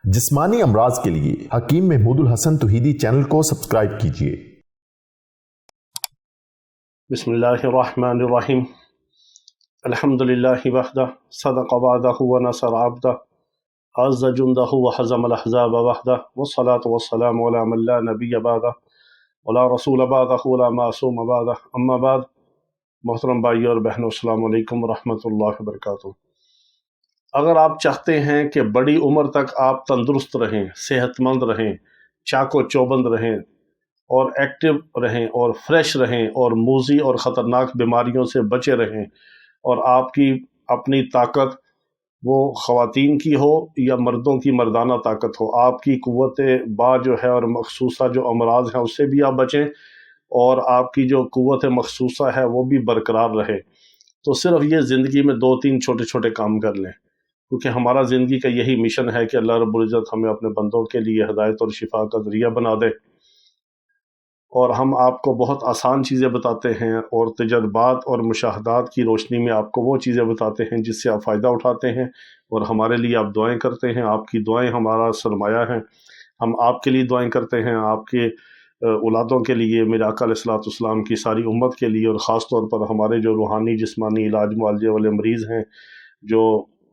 जिस्मानी अमराज के लिए हकीम महमूदुल हसन तौहीदी चैनल को सब्सक्राइब कीजिए। बिस्मिल्लाहिर्रहमानिर्रहीम। अल्हम्दुलिल्लाहि वहदा सदक़ वअदहु व नसर अब्दह अज़्ज़ जुंदहु व हज़मल अहज़ाब वहदा वस्सलातु वस्सलामु अला मन ला नबिय्य बअदह वला रसूल बअदहु वला मासूम बअदह अम्मा बाद। मोहतरम भाइयों और बहनों, अस्सलामु अलैकुम व रहमतुल्लाहि व बरकातुहू। अगर आप चाहते हैं कि बड़ी उम्र तक आप तंदुरुस्त रहें, सेहतमंद रहें, चाको चौबंद रहें और एक्टिव रहें और फ्रेश रहें और मूज़ी और ख़तरनाक बीमारियों से बचे रहें, और आपकी अपनी ताकत वो ख़वातीन की हो या मर्दों की मर्दाना ताकत हो, आपकी क़ुव्वत बा जो है और मखसूसा जो अमराज हैं उससे भी आप बचें और आपकी जो क़ुव्वत मखसूसा है वो भी बरकरार रहे, तो सिर्फ ये ज़िंदगी में 2-3 छोटे छोटे काम कर लें, क्योंकि हमारा ज़िंदगी का यही मिशन है कि अल्लाह रब्बुल इज़्ज़त हमें अपने बंदों के लिए हिदायत और शिफा का ज़रिया बना दे। और हम आपको बहुत आसान चीज़ें बताते हैं और तजर्बात और मुशाहदात की रोशनी में आपको वो चीज़ें बताते हैं जिससे आप फ़ायदा उठाते हैं, और हमारे लिए आप दुआएं करते हैं। आपकी दुआएं हमारा सरमाया है। हम आपके लिए दुआएं करते हैं, आपके औलादों के लिए, मेरे आका अलैहिस्सलाम की सारी उम्मत के लिए, और ख़ास तौर पर हमारे जो रूहानी जिस्मानी इलाज मुआलजे वाले मरीज़ हैं जो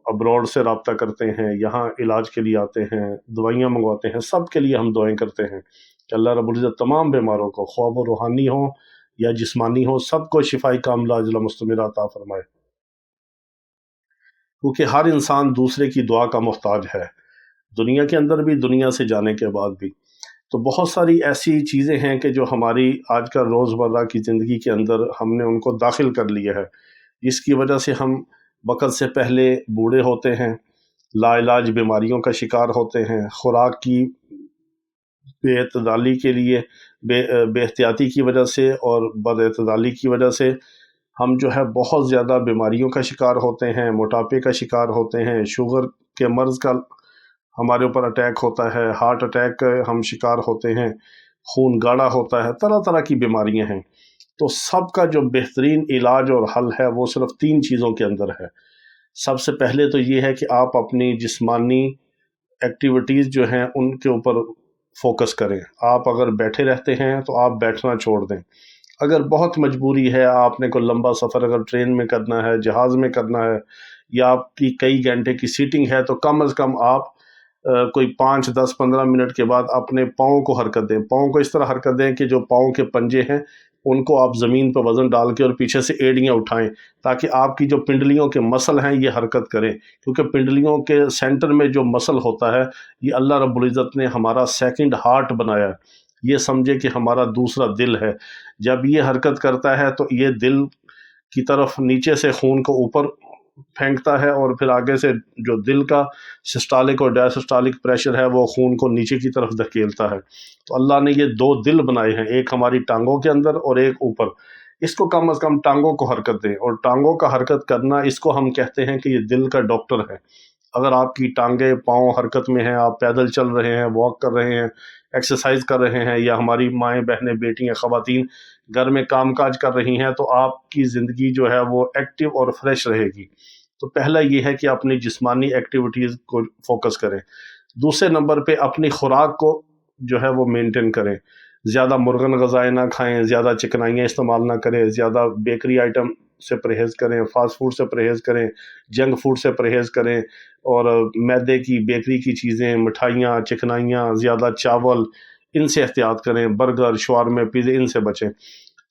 अब्रॉड से रब्ता करते हैं, यहाँ इलाज के लिए आते हैं, दवाइयाँ मंगवाते हैं, सब के लिए हम दुआएं करते हैं कि अल्लाह रब्बुल इज़्ज़त तमाम बीमारों को, ख्वाह वो रूहानी हो या जिस्मानी हो, सबको शिफाई कामिला अजला मुस्तमिरा अता फरमाए, क्योंकि हर इंसान दूसरे की दुआ का मोहताज है, दुनिया के अंदर भी, दुनिया से जाने के बाद भी। तो बहुत सारी ऐसी चीज़ें हैं कि जो हमारी आज का रोज़मर्रा की ज़िंदगी के अंदर हमने उनको दाखिल कर लिया है, जिसकी वजह से हम वक़्त से पहले बूढ़े होते हैं, लाइलाज बीमारियों का शिकार होते हैं, खुराक की बेअतदाली के लिए बेहतियाती की वजह से और बदअतदाली की वजह से हम जो है बहुत ज़्यादा बीमारियों का शिकार होते हैं, मोटापे का शिकार होते हैं, शुगर के मर्ज़ का हमारे ऊपर अटैक होता है, हार्ट अटैक का हम शिकार होते हैं, खून गाढ़ा होता है, तरह तरह की बीमारियां हैं। तो सबका जो बेहतरीन इलाज और हल है वो सिर्फ 3 चीज़ों के अंदर है। सबसे पहले तो ये है कि आप अपनी जिस्मानी एक्टिविटीज़ जो हैं उनके ऊपर फोकस करें। आप अगर बैठे रहते हैं तो आप बैठना छोड़ दें। अगर बहुत मजबूरी है, आपने कोई लंबा सफ़र अगर ट्रेन में करना है, जहाज़ में करना है, या आपकी कई घंटे की सीटिंग है, तो कम अज़ कम आप कोई 5, 10, 15 मिनट के बाद अपने पाँव को हरकत दें। पाँव को इस तरह हरकत दें कि जो पाँव के पंजे हैं उनको आप ज़मीन पर वज़न डाल के और पीछे से एड़ियाँ उठाएं, ताकि आपकी जो पिंडलियों के मसल हैं ये हरकत करें, क्योंकि पिंडलियों के सेंटर में जो मसल होता है ये अल्लाह रब्बुल इज़्ज़त ने हमारा सेकंड हार्ट बनाया है। ये समझे कि हमारा दूसरा दिल है। जब ये हरकत करता है तो ये दिल की तरफ नीचे से खून को ऊपर फेंकता है, और फिर आगे से जो दिल का सिस्टोलिक और डायसिस्टोलिक प्रेशर है वो खून को नीचे की तरफ धकेलता है। तो अल्लाह ने ये 2 दिल बनाए हैं, एक हमारी टांगों के अंदर और एक ऊपर। इसको कम अज़ कम टांगों को हरकत दें, और टांगों का हरकत करना इसको हम कहते हैं कि ये दिल का डॉक्टर है। अगर आपकी टांगे पाँव हरकत में हैं, आप पैदल चल रहे हैं, वॉक कर रहे हैं, एक्सरसाइज कर रहे हैं, या हमारी माएँ बहनें बेटियाँ ख़वातीन घर में कामकाज कर रही हैं, तो आपकी ज़िंदगी जो है वो एक्टिव और फ्रेश रहेगी। तो पहला ये है कि अपनी जिस्मानी एक्टिविटीज़ को फोकस करें। दूसरे नंबर पे अपनी खुराक को जो है वो मेंटेन करें। ज़्यादा मुर्गन गज़ाएँ ना खाएं, ज़्यादा चिकनाइयाँ इस्तेमाल ना करें, ज़्यादा बेकरी आइटम से परहेज़ करें, फ़ास्ट फूड से परहेज़ करें, जंक फूड से परहेज़ करें, और मैदे की बेकरी की चीज़ें, मिठाइयाँ, चिकनाइयाँ, ज़्यादा चावल, इनसे एहतियात करें। बर्गर, शवारमे, पिज़्ज़े, इनसे बचें।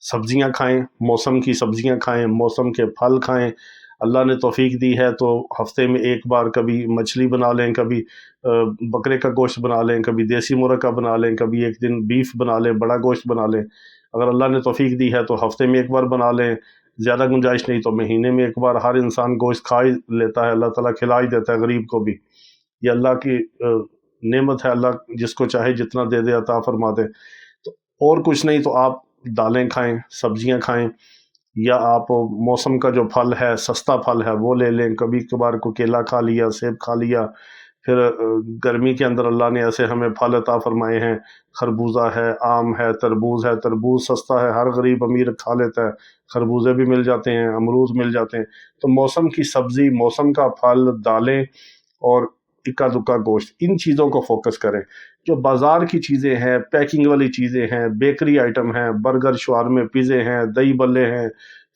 सब्ज़ियाँ खाएं, मौसम की सब्ज़ियाँ खाएं, मौसम के फल खाएं। अल्लाह ने तौफीक दी है तो हफ़्ते में एक बार कभी मछली बना लें, कभी बकरे का गोश्त बना लें, कभी देसी मुर्ग़ का बना लें, कभी एक दिन बीफ बना लें, बड़ा गोश्त बना लें। अगर अल्लाह ने तौफीक दी है तो हफ़्ते में एक बार बना लें, ज़्यादा गुंजाइश नहीं तो महीने में एक बार। हर इंसान गोश्त खा ही लेता है, अल्लाह ताला खिला ही देता है गरीब को भी। ये अल्लाह की नेमत है, अल्लाह जिसको चाहे जितना दे दे, अता फरमा दे। तो और कुछ नहीं तो आप दालें खाएं, सब्जियां खाएं, या आप मौसम का जो फल है, सस्ता फल है, वो ले लें। कभी कभार को केला खा लिया, सेब खा लिया। फिर गर्मी के अंदर अल्लाह ने ऐसे हमें फल अता फरमाए हैं, खरबूजा है, आम है, तरबूज है। तरबूज सस्ता है, हर गरीब अमीर खा लेता है। खरबूजे भी मिल जाते हैं, अमरूद मिल जाते हैं। तो मौसम की सब्ज़ी, मौसम का फल, दालें और इक्का दुक्का गोश्त, इन चीज़ों को फोकस करें। जो बाज़ार की चीज़ें हैं, पैकिंग वाली चीज़ें हैं, बेकरी आइटम हैं, बर्गर, शवारमे, पिज़्ज़े हैं, दही बल्ले हैं,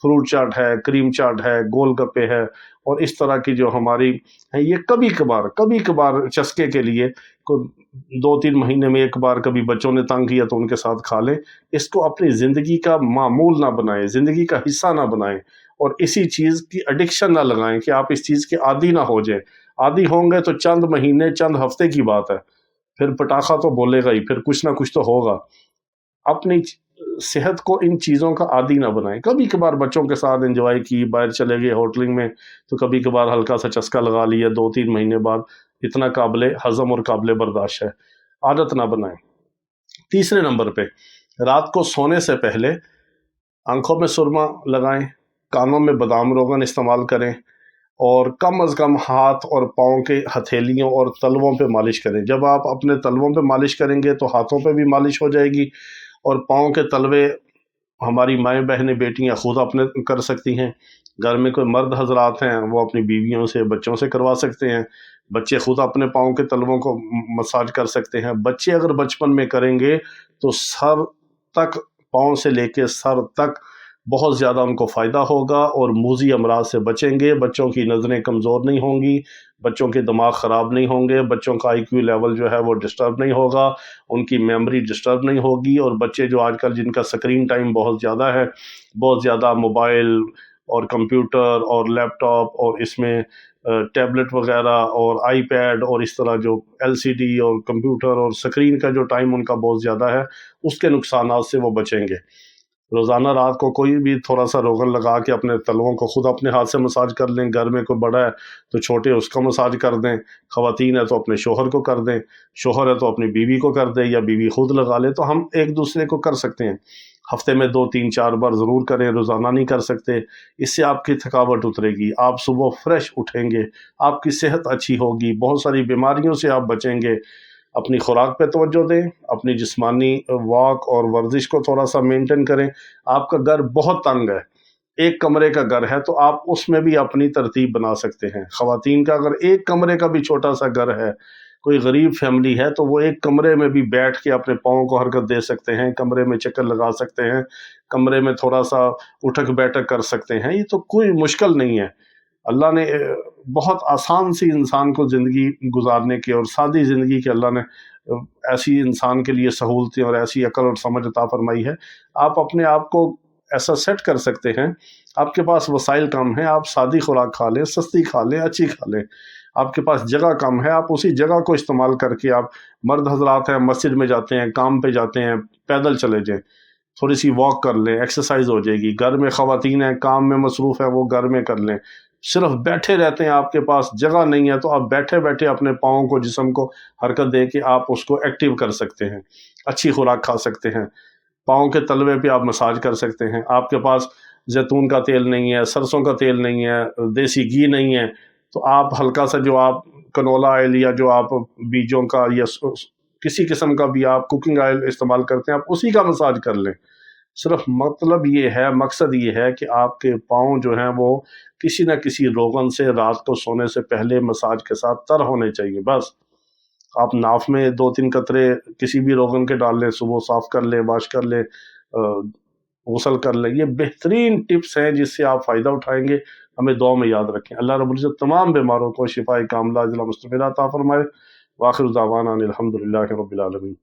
फ्रूट चाट है, क्रीम चाट है, गोल गप्पे है, और इस तरह की जो हमारी है, ये कभी कभार चस्के के लिए, को 2-3 महीने में एक बार कभी बच्चों ने तंग किया तो उनके साथ खा लें। इसको अपनी ज़िंदगी का मामूल ना बनाएं, ज़िंदगी का हिस्सा ना बनाएं, और इसी चीज़ की एडिक्शन ना लगाएं कि आप इस चीज़ के आदी ना हो जाएं। आदी होंगे तो चंद महीने, चंद हफ्ते की बात है, फिर पटाखा तो बोलेगा ही, फिर कुछ ना कुछ तो होगा। अपनी सेहत को इन चीज़ों का आदी ना बनाएं। कभी कभार बच्चों के साथ एंजॉय की, बाहर चले गए होटलिंग में, तो कभी कभार हल्का सा चस्का लगा लिया 2-3 महीने बाद, इतना काबिले हज़म और काबिले बर्दाश्त है। आदत ना बनाएं। तीसरे नंबर पे, रात को सोने से पहले आंखों में सुरमा लगाएं, कानों में बादाम रोगन इस्तेमाल करें, और कम अज़ कम हाथ और पाँव के हथेलियों और तलवों पे मालिश करें। जब आप अपने तलवों पे मालिश करेंगे तो हाथों पे भी मालिश हो जाएगी, और पाँव के तलवे हमारी माएँ बहनें बेटियां खुद अपने कर सकती हैं। घर में कोई मर्द हजरात हैं वो अपनी बीवियों से, बच्चों से करवा सकते हैं। बच्चे खुद अपने पाँव के तलवों को मसाज कर सकते हैं। बच्चे अगर बचपन में करेंगे तो सर तक, पाँव से लेके सर तक बहुत ज़्यादा उनको फ़ायदा होगा, और मूज़ी अमराज से बचेंगे। बच्चों की नज़रें कमज़ोर नहीं होंगी, बच्चों के दिमाग ख़राब नहीं होंगे, बच्चों का IQ लेवल जो है वो डिस्टर्ब नहीं होगा, उनकी मेमोरी डिस्टर्ब नहीं होगी। और बच्चे जो आजकल जिनका स्क्रीन टाइम बहुत ज़्यादा है, बहुत ज़्यादा मोबाइल और कंप्यूटर और लैपटॉप और इसमें टैबलेट वगैरह और आईपैड और इस तरह जो LCD और कंप्यूटर और स्क्रीन का जो टाइम उनका बहुत ज़्यादा है, उसके नुकसानात से वो बचेंगे। रोज़ाना रात को कोई भी थोड़ा सा रोगन लगा के अपने तलवों को खुद अपने हाथ से मसाज कर लें। घर में कोई बड़ा है तो छोटे उसका मसाज कर दें, ख़वातीन है तो अपने शोहर को कर दें, शोहर है तो अपनी बीवी को कर दें, या बीवी खुद लगा ले। तो हम एक दूसरे को कर सकते हैं। हफ्ते में 2-3-4 बार ज़रूर करें, रोज़ाना नहीं कर सकते। इससे आपकी थकावट उतरेगी, आप सुबह फ्रेश उठेंगे, आपकी सेहत अच्छी होगी, बहुत सारी बीमारियों से आप बचेंगे। अपनी खुराक पे तवज्जो दें, अपनी जिस्मानी वॉक और वर्जिश को थोड़ा सा मेंटेन करें। आपका घर बहुत तंग है, एक कमरे का घर है, तो आप उसमें भी अपनी तरतीब बना सकते हैं। ख़वातीन का अगर एक कमरे का भी छोटा सा घर है, कोई गरीब फैमिली है, तो वो एक कमरे में भी बैठ के अपने पाँव को हरकत दे सकते हैं, कमरे में चक्कर लगा सकते हैं, कमरे में थोड़ा सा उठक बैठक कर सकते हैं। ये तो कोई मुश्किल नहीं है। अल्लाह ने बहुत आसान सी इंसान को ज़िंदगी गुजारने की और सादी ज़िंदगी की अल्लाह ने ऐसी इंसान के लिए सहूलतें और ऐसी अकल और समझ अता फरमाई है। आप अपने आप को ऐसा सेट कर सकते हैं। आपके पास वसाइल कम हैं, आप सादी खुराक खा लें, सस्ती खा लें, अच्छी खा लें। आपके पास जगह कम है, आप उसी जगह को इस्तेमाल करके, आप मर्द हजरात हैं, मस्जिद में जाते हैं, काम पे जाते हैं, पैदल चले जाएँ, थोड़ी सी वॉक कर लें, एक्सरसाइज हो जाएगी। घर में ख़वातीन हैं, काम में मसरूफ़ है, वो घर में कर लें। सिर्फ बैठे रहते हैं, आपके पास जगह नहीं है, तो आप बैठे बैठे अपने पाँव को, जिस्म को हरकत दे के आप उसको एक्टिव कर सकते हैं। अच्छी खुराक खा सकते हैं, पाँव के तलवे पे आप मसाज कर सकते हैं। आपके पास जैतून का तेल नहीं है, सरसों का तेल नहीं है, देसी घी नहीं है, तो आप हल्का सा जो आप कनोला ऑयल या जो आप बीजों का या किसी किस्म का भी आप कुकिंग ऑयल इस्तेमाल करते हैं, आप उसी का मसाज कर लें। सिर्फ मतलब ये है, मकसद ये है कि आपके पाँव जो हैं वो किसी न किसी रोगन से रात को सोने से पहले मसाज के साथ तर होने चाहिए। बस आप नाफ में 2-3 कतरे किसी भी रोगन के डाल लें, सुबह साफ़ कर लें, वाश कर लें, गुसल कर लें। ये बेहतरीन टिप्स हैं जिससे आप फ़ायदा उठाएंगे। हमें दुआ में याद रखें। अल्लाह रब्बुल इज़्ज़त तमाम बीमारों को शिफ़ाए कामिला अता फ़रमाए। व आखिर दावाना अनिल हम्दुलिल्लाहि रब्बिल आलमीन।